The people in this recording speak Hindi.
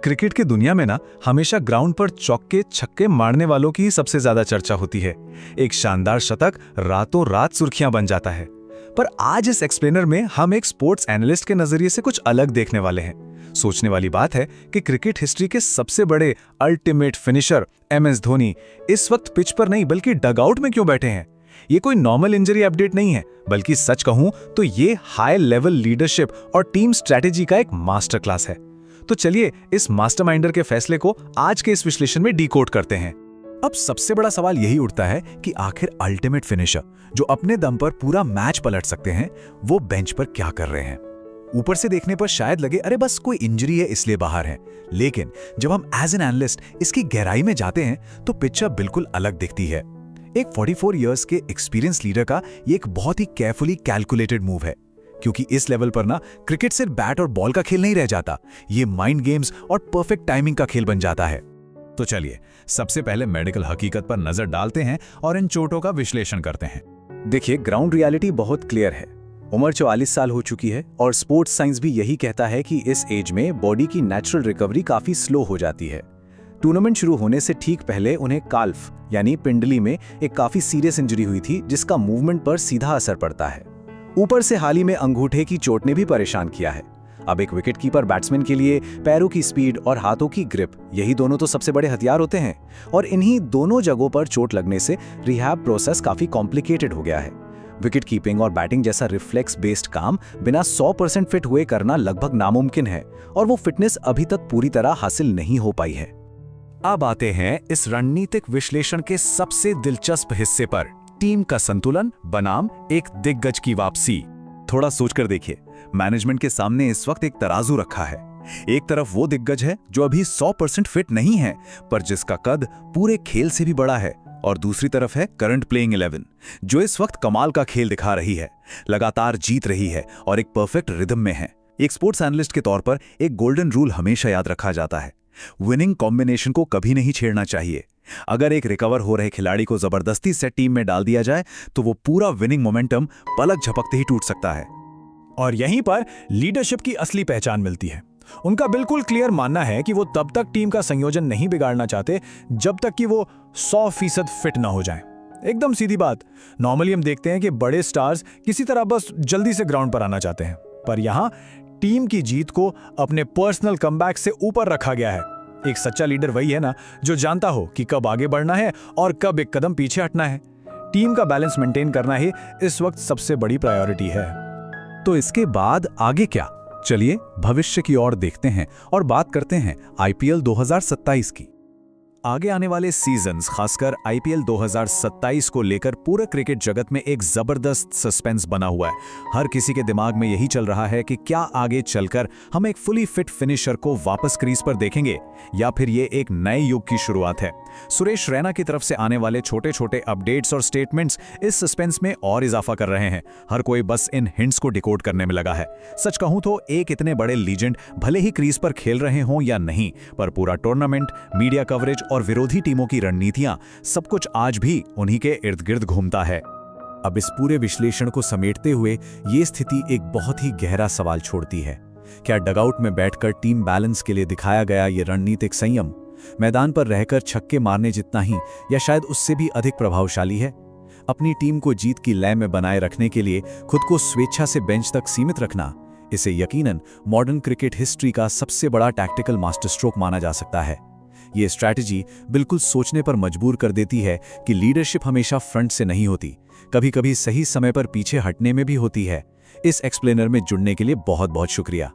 क्रिकेट की दुनिया में ना हमेशा ग्राउंड पर चौके छक्के मारने वालों की ही सबसे ज्यादा चर्चा होती है। एक शानदार शतक रातों रात सुर्खियां बन जाता है। पर आज इस एक्सप्लेनर में हम एक स्पोर्ट्स एनालिस्ट के नजरिए से कुछ अलग देखने वाले हैं। सोचने वाली बात है कि क्रिकेट हिस्ट्री के सबसे बड़े अल्टीमेट फिनिशर MS धोनी इस वक्त पिच पर नहीं बल्कि डगआउट में क्यों बैठे हैं। ये कोई नॉर्मल इंजरी अपडेट नहीं है, बल्कि सच कहूं तो ये हाई लेवल लीडरशिप और टीम स्ट्रेटेजी का एक मास्टर क्लास है। तो चलिए इस मास्टरमाइंडर के फैसले को आज के इस विश्लेषण में डिकोड करते हैं। अब सबसे बड़ा सवाल यही उठता है कि आखिर अल्टीमेट फिनिशर जो अपने दम पर पूरा मैच पलट सकते हैं, वो बेंच पर क्या कर रहे हैं। ऊपर से देखने पर शायद लगे अरे बस कोई इंजरी है इसलिए बाहर है, लेकिन जब हम एज एन एनालिस्ट इसकी गहराई में जाते हैं तो पिक्चर बिल्कुल अलग दिखती है। एक 44 इयर्स के एक्सपीरियंस लीडर का ये एक बहुत ही केयरफुली कैलकुलेटेड मूव है, क्योंकि इस लेवल पर ना क्रिकेट सिर्फ बैट और बॉल का खेल नहीं रह जाता, ये माइंड गेम्स और परफेक्ट टाइमिंग का खेल बन जाता है। तो चलिए सबसे पहले मेडिकल हकीकत पर नजर डालते हैं और इन चोटों का विश्लेषण करते हैं। देखिए, ग्राउंड रियलिटी बहुत क्लियर है। उम्र 44 साल हो चुकी है और स्पोर्ट्स साइंस भी यही कहता है कि इस एज में बॉडी की नेचुरल रिकवरी काफी स्लो हो जाती है। टूर्नामेंट शुरू होने से ठीक पहले उन्हें काल्फ यानी पिंडली में एक काफी सीरियस इंजरी हुई थी, जिसका मूवमेंट पर सीधा असर पड़ता है। ऊपर से हाल ही में अंगूठे की चोट ने भी परेशान किया है। अब एक विकेटकीपर बैट्समैन के लिए पैरों की स्पीड और हाथों की ग्रिप, यही दोनों तो सबसे बड़े हथियार होते हैं, और इन्हीं दोनों जगहों पर चोट लगने से रिहैब प्रोसेस काफी कॉम्प्लिकेटेड हो गया है। विकेट कीपिंग और बैटिंग जैसा रिफ्लेक्स बेस्ड काम बिना 100% फिट हुए करना लगभग नामुमकिन है, और वो फिटनेस अभी तक पूरी तरह हासिल नहीं हो पाई है। अब आते हैं इस रणनीतिक विश्लेषण के सबसे दिलचस्प हिस्से पर, टीम का संतुलन बनाम एक दिग्गज की वापसी। थोड़ा सोचकर देखिए, मैनेजमेंट के सामने इस वक्त एक तराजू रखा है। एक तरफ वो दिग्गज है जो अभी 100% फिट नहीं है, पर जिसका कद पूरे खेल से भी बड़ा है, और दूसरी तरफ है करंट प्लेइंग 11 जो इस वक्त कमाल का खेल दिखा रही है, लगातार जीत रही है और एक परफेक्ट रिदम में है। एक स्पोर्ट्स एनालिस्ट के तौर पर एक गोल्डन रूल हमेशा याद रखा जाता है, विनिंग कॉम्बिनेशन को कभी नहीं छेड़ना चाहिए। अगर एक रिकवर हो रहे खिलाड़ी को जबरदस्ती से टीम में डाल दिया जाए तो वो पूरा विनिंग मोमेंटम पलक झपकते ही टूट सकता है। और यहीं पर लीडरशिप की असली पहचान मिलती है। उनका बिल्कुल क्लियर मानना है कि वो तब तक टीम का संयोजन नहीं बिगाड़ना चाहते जब तक कि वो 100% फिट ना हो जाएं। एकदम सीधी बात। नॉर्मली हम देखते हैं कि बड़े स्टार्स किसी तरह बस जल्दी से ग्राउंड पर आना चाहते हैं, पर यहां टीम की जीत को अपने पर्सनल कमबैक से ऊपर रखा गया है। एक सच्चा लीडर वही है ना जो जानता हो कि कब आगे बढ़ना है और कब एक कदम पीछे हटना है। टीम का बैलेंस मेंटेन करना ही इस वक्त सबसे बड़ी प्रायोरिटी है। तो इसके बाद आगे क्या? चलिए भविष्य की ओर देखते हैं और बात करते हैं IPL 2027 की। आगे आने वाले सीजन्स, खासकर IPL 2027 को लेकर पूरा क्रिकेट जगत में एक जबरदस्त सस्पेंस बना हुआ है। हर किसी के दिमाग में यही चल रहा है कि क्या आगे चलकर हम एक फुली फिट फिनिशर को वापस क्रीज पर देखेंगे, या फिर ये एक नए युग की शुरुआत है। सुरेश रैना की तरफ से आने वाले छोटे छोटे अपडेट्स और स्टेटमेंट्स इस सस्पेंस में और इजाफा कर रहे हैं। हर कोई बस इन हिंट्स को डिकोड करने में लगा है। सच कहूं तो एक इतने बड़े लीजेंड भले ही क्रीज पर खेल रहे हों या नहीं, पर पूरा टूर्नामेंट, मीडिया कवरेज और विरोधी टीमों की रणनीतियां, सब कुछ आज भी उन्हीं के इर्द गिर्द घूमता है। अब इस पूरे विश्लेषण को समेटते हुए ये स्थिति एक बहुत ही गहरा सवाल छोड़ती है। क्या डगआउट में बैठकर टीम बैलेंस के लिए दिखाया गया ये रणनीतिक संयम मैदान पर रहकर छक्के मारने जितना ही या शायद उससे भी अधिक प्रभावशाली है? अपनी टीम को जीत की लय में बनाए रखने के लिए खुद को स्वेच्छा से बेंच तक सीमित रखना, इसे यकीनन मॉडर्न क्रिकेट हिस्ट्री का सबसे बड़ा टैक्टिकल मास्टर स्ट्रोक माना जा सकता है। ये स्ट्रैटेजी बिल्कुल सोचने पर मजबूर कर देती है कि लीडरशिप हमेशा फ्रंट से नहीं होती, कभी कभी सही समय पर पीछे हटने में भी होती है। इस एक्सप्लेनर में जुड़ने के लिए बहुत बहुत शुक्रिया।